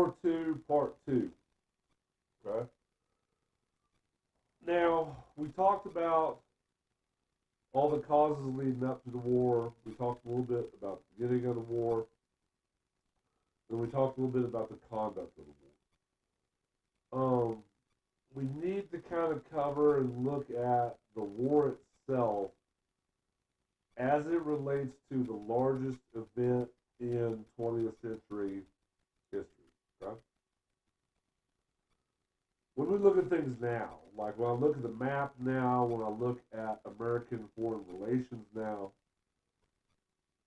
War II, Part 2. Okay? Now, we talked about all the causes leading up to the war. We talked a little bit about the beginning of the war. And we talked a little bit about the conduct of the war. We need to kind of cover and look at the war itself as it relates to the largest event in 20th century history. Okay? When we look at things now, like when I look at the map now, when I look at American foreign relations now,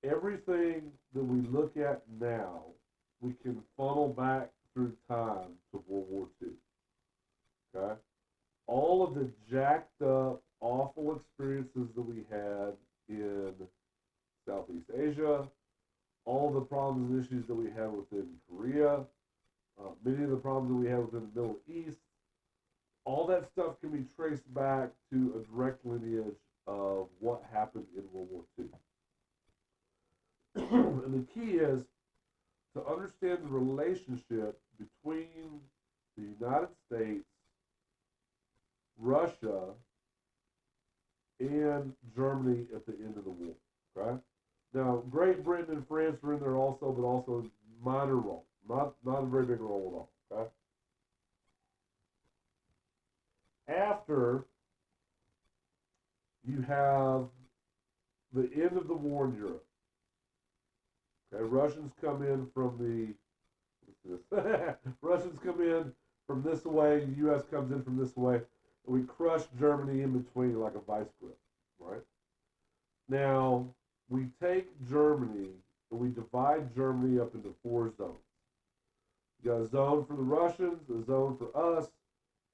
everything that we look at now, we can funnel back through time to World War II. Okay? All of the jacked up, awful experiences that we had in Southeast Asia, all the problems and issues that we had within Korea, many of the problems that we had within the Middle East, all that stuff can be traced back to a direct lineage of what happened in World War II. And the key is to understand the relationship between the United States, Russia, and Germany at the end of the war. Okay? Now, Great Britain and France are in there also, but also minor role. Not a very big role at all. Okay? After you have the end of the war in Europe, okay, Russians come in from the Russians come in from this way, the U.S. comes in from this way, and we crush Germany in between like a vice grip, right? Now, we take Germany and we divide Germany up into 4 zones. You got a zone for the Russians, a zone for us,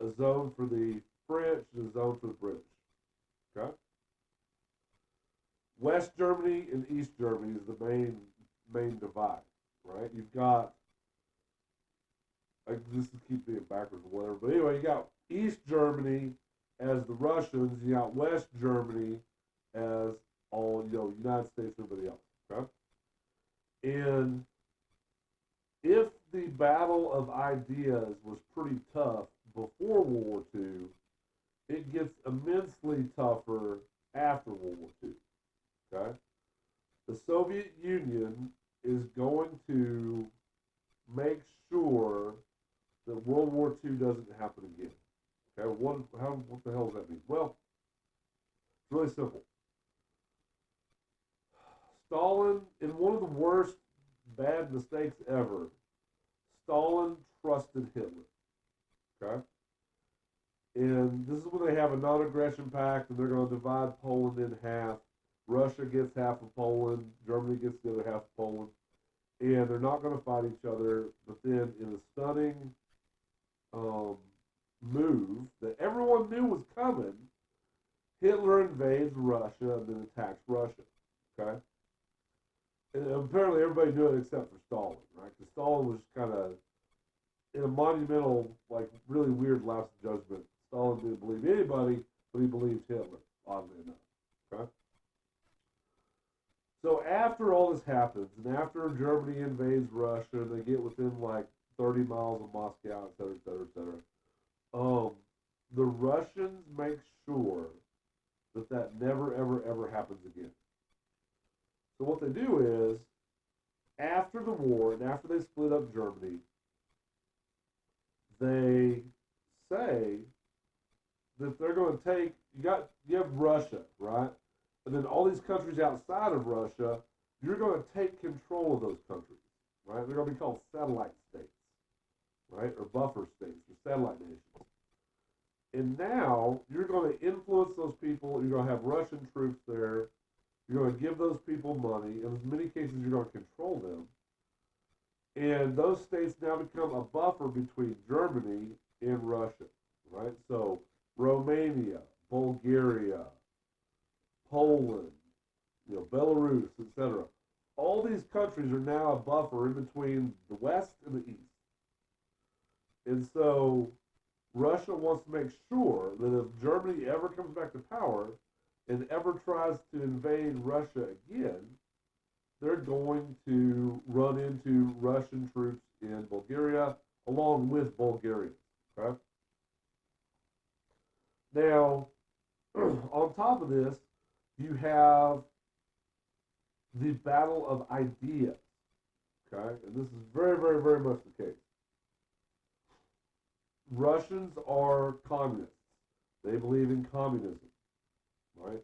a zone for the French, and a zone for the British. Okay? West Germany and East Germany is the main divide, right? You've got, this is keep being backwards or whatever, but anyway, you got East Germany as the Russians, you got West Germany as all, United States, everybody else. Okay? And if the battle of ideas was pretty tough before World War II, it gets immensely tougher after World War II. Okay? The Soviet Union is going to make sure that World War II doesn't happen again. Okay? What the hell does that mean? Well, it's really simple. Stalin, in one of the worst bad mistakes ever, Stalin trusted Hitler. Okay? And this is when they have a non-aggression pact and they're going to divide Poland in half. Russia gets half of Poland, Germany gets the other half of Poland, and they're not going to fight each other. But then in a stunning move that everyone knew was coming, Hitler invades Russia and then attacks Russia. Okay? And apparently everybody knew it except for Stalin, right? Because Stalin was kind of in a monumental, like, really weird lapse of judgment. Stalin didn't believe anybody, but he believed Hitler, oddly enough. Okay? So after all this happens, and after Germany invades Russia, and they get within like 30 miles of Moscow, et cetera, et cetera, et cetera, the Russians make sure that that never, ever, ever happens again. So what they do is, after the war, and after they split up Germany, they say that they're going to take, you have Russia, right? And then all these countries outside of Russia, you're going to take control of those countries, right? They're going to be called satellite states, right? Or buffer states, or satellite nations. And now you're going to influence those people. You're going to have Russian troops there. You're going to give those people money. And in many cases, you're going to control them. And those states now become a buffer between Germany and Russia, right? So Romania, Bulgaria, Poland, Belarus, etc. All these countries are now a buffer in between the West and the East. And so Russia wants to make sure that if Germany ever comes back to power and ever tries to invade Russia again, they're going to run into Russian troops in Bulgaria along with Bulgarians. Okay? Now, on top of this, you have the battle of ideas. Okay? And this is very, very, very much the case. Russians are communists. They believe in communism. Right?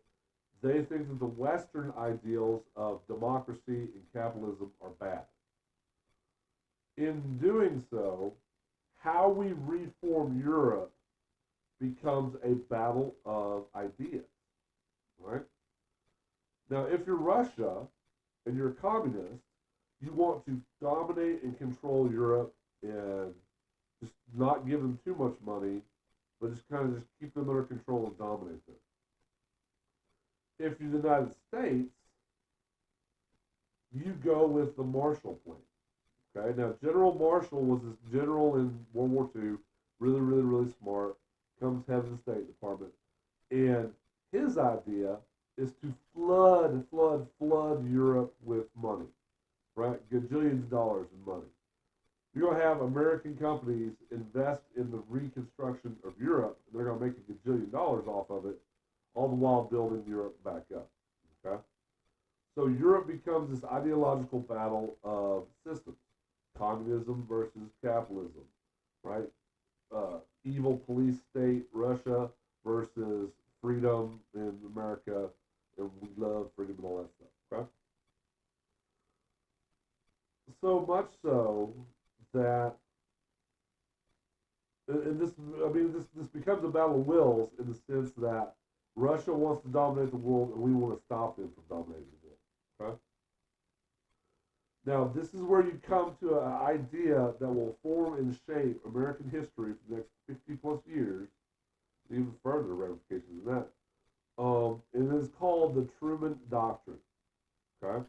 They think that the Western ideals of democracy and capitalism are bad. In doing so, how we reform Europe becomes a battle of ideas. Right? Now, if you're Russia and you're a communist, you want to dominate and control Europe and just not give them too much money, but just kind of just keep them under control and dominate them. If you're the United States, you go with the Marshall Plan. Okay, now General Marshall was this general in World War II, really, really, really smart, comes head of the State Department, and his idea is to flood Europe with money, right? Gajillions of dollars in money. You're going to have American companies invest in the reconstruction of Europe, and they're going to make a gajillion dollars off of it, all the while building Europe back up. Okay? So Europe becomes this ideological battle of systems. Communism versus capitalism, right? Evil police state, Russia, versus freedom in America, and we love freedom and all that stuff, okay? So much so that, and this becomes a battle of wills in the sense that Russia wants to dominate the world, and we want to stop them from dominating the world, okay? Now, this is where you come to an idea that will form and shape American history for the next 50 plus years, even further ramifications than that. And it is called the Truman Doctrine. Okay?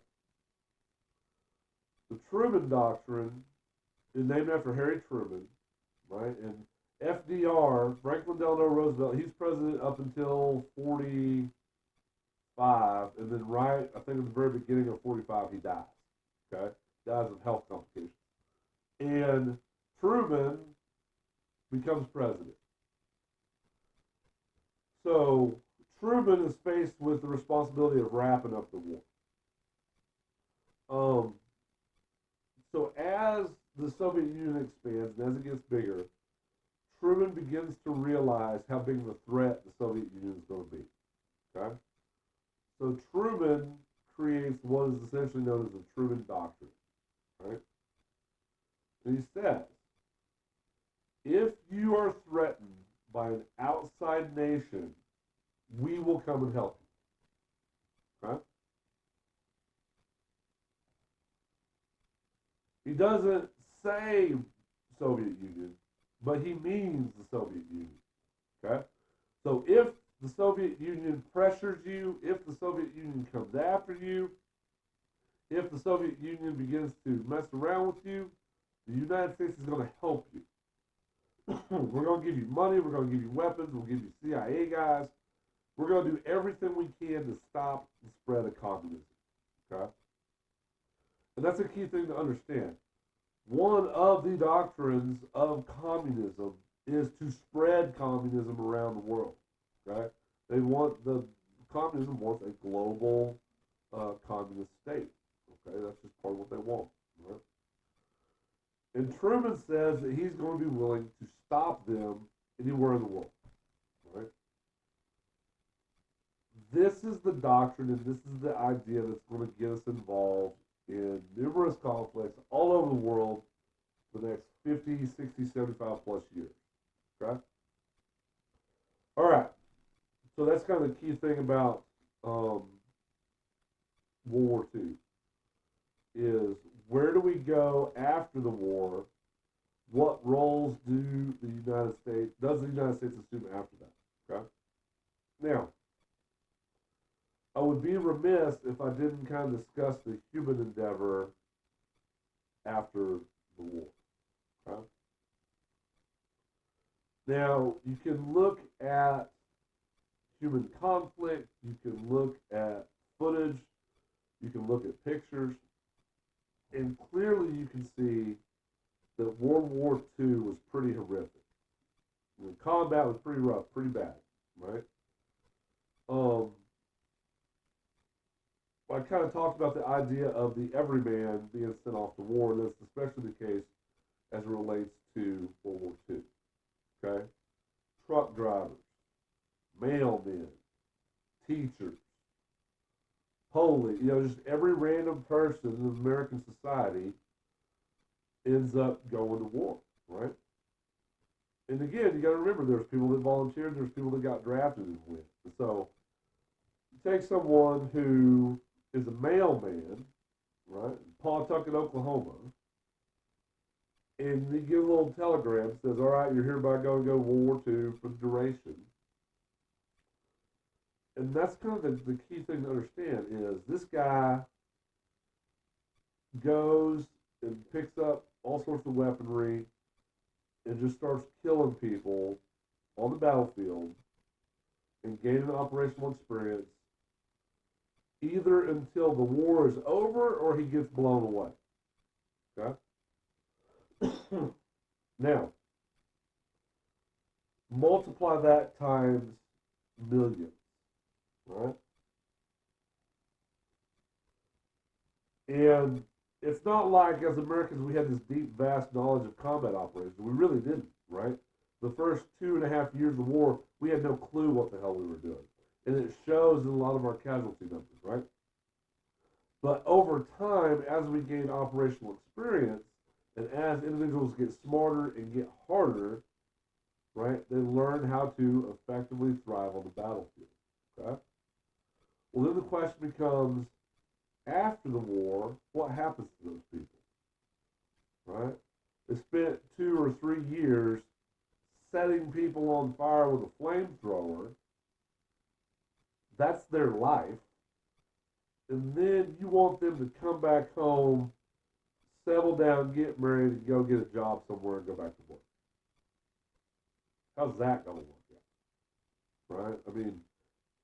The Truman Doctrine is named after Harry Truman, right? And FDR, Franklin Delano Roosevelt, he's president up until 45, and then right, I think at the very beginning of 45, he dies. Okay, dies of health complications. And Truman becomes president. So Truman is faced with the responsibility of wrapping up the war. So as the Soviet Union expands and as it gets bigger, Truman begins to realize how big of a threat the Soviet Union is going to be. Okay? So Truman creates what is essentially known as the Truman Doctrine. Right? And he says, if you are threatened by an outside nation, we will come and help you. Right? He doesn't say Soviet Union, but he means the Soviet Union. Okay? So if the Soviet Union pressures you, if the Soviet Union comes after you, if the Soviet Union begins to mess around with you, the United States is going to help you. We're going to give you money, we're going to give you weapons, we'll give you CIA guys. We're going to do everything we can to stop the spread of communism. Okay? And that's a key thing to understand. One of the doctrines of communism is to spread communism around the world. Right? Communism wants a global communist state. Okay, that's just part of what they want. Right? And Truman says that he's going to be willing to stop them anywhere in the world. Right? This is the doctrine, and this is the idea that's going to get us involved in numerous conflicts all over the world for the next 50, 60, 75 plus years. Okay? All right. So that's kind of the key thing about World War II is where do we go after the war? What roles does the United States assume after that? Okay? Now, I would be remiss if I didn't kind of discuss the human endeavor after the war. Okay? Now, you can look at human conflict, you can look at footage, You can look at pictures, and clearly you can see that World War II was pretty horrific. The combat was pretty rough, pretty bad, right? Um, I kind of talked about the idea of the everyman being sent off to war, and that's especially the case as it relates to World War II. Okay? Truck drivers, mailmen, teachers, police, just every random person in American society ends up going to war, right? And again, you got to remember there's people that volunteered, there's people that got drafted and went. And so, you take someone who is a mailman, right, in Pawtucket, Oklahoma, and you give a little telegram that says, all right, you're hereby going to go to World War II for the duration. And that's kind of the key thing to understand is this guy goes and picks up all sorts of weaponry and just starts killing people on the battlefield and gaining operational experience either until the war is over or he gets blown away. Okay? Now, multiply that times millions, right? And it's not like as Americans we had this deep, vast knowledge of combat operations. We really didn't, right? The first 2.5 years of war, we had no clue what the hell we were doing. And it shows in a lot of our casualty numbers, right? But over time, as we gain operational experience, and as individuals get smarter and get harder, right, they learn how to effectively thrive on the battlefield, okay? Well, then the question becomes, after the war, what happens to those people, right? They spent 2 or 3 years setting people on fire with a flamethrower. That's their life. And then you want them to come back home, settle down, get married, and go get a job somewhere and go back to work. How's that going to work out? Right? I mean,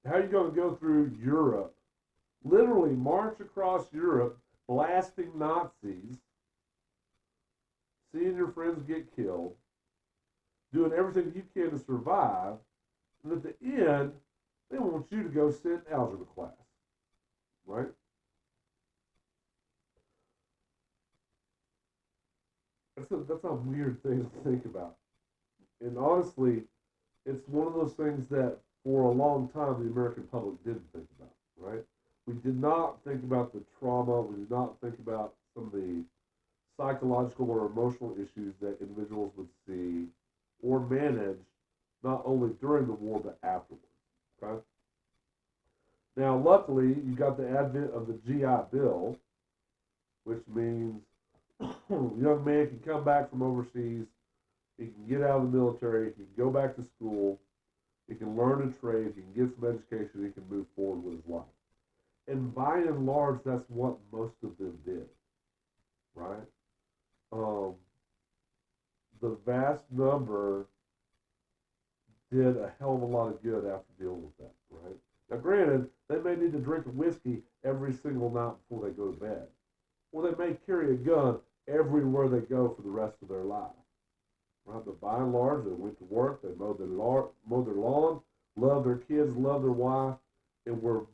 how are you going to go through Europe, literally march across Europe, blasting Nazis, seeing your friends get killed, doing everything you can to survive, and at the end, they want you to go sit in algebra class, right? That's a weird thing to think about. And honestly, it's one of those things that for a long time the American public didn't think about, right? We did not think about the trauma. We did not think about some of the psychological or emotional issues that individuals would see or manage not only during the war but afterwards. Okay. Now, luckily, you got the advent of the GI Bill, which means a young man can come back from overseas, he can get out of the military, he can go back to school, he can learn a trade, he can get some education, he can move forward with his life. And by and large, that's what most of them did, right? The vast number did a hell of a lot of good after dealing with that, right? Now, granted, they may need to drink whiskey every single night before they go to bed. Or they may carry a gun everywhere they go for the rest of their life. Right? But by and large, they went to work, they mowed their lawn, loved their kids, loved their wife, and were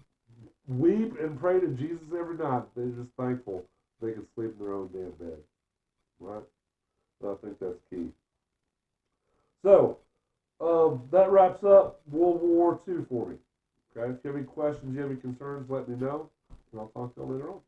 weep and pray to Jesus every night. They're just thankful they can sleep in their own damn bed. Right? So I think that's key. So, that wraps up World War II for me. Okay, if you have any questions, you have any concerns, let me know, and I'll talk to you later on.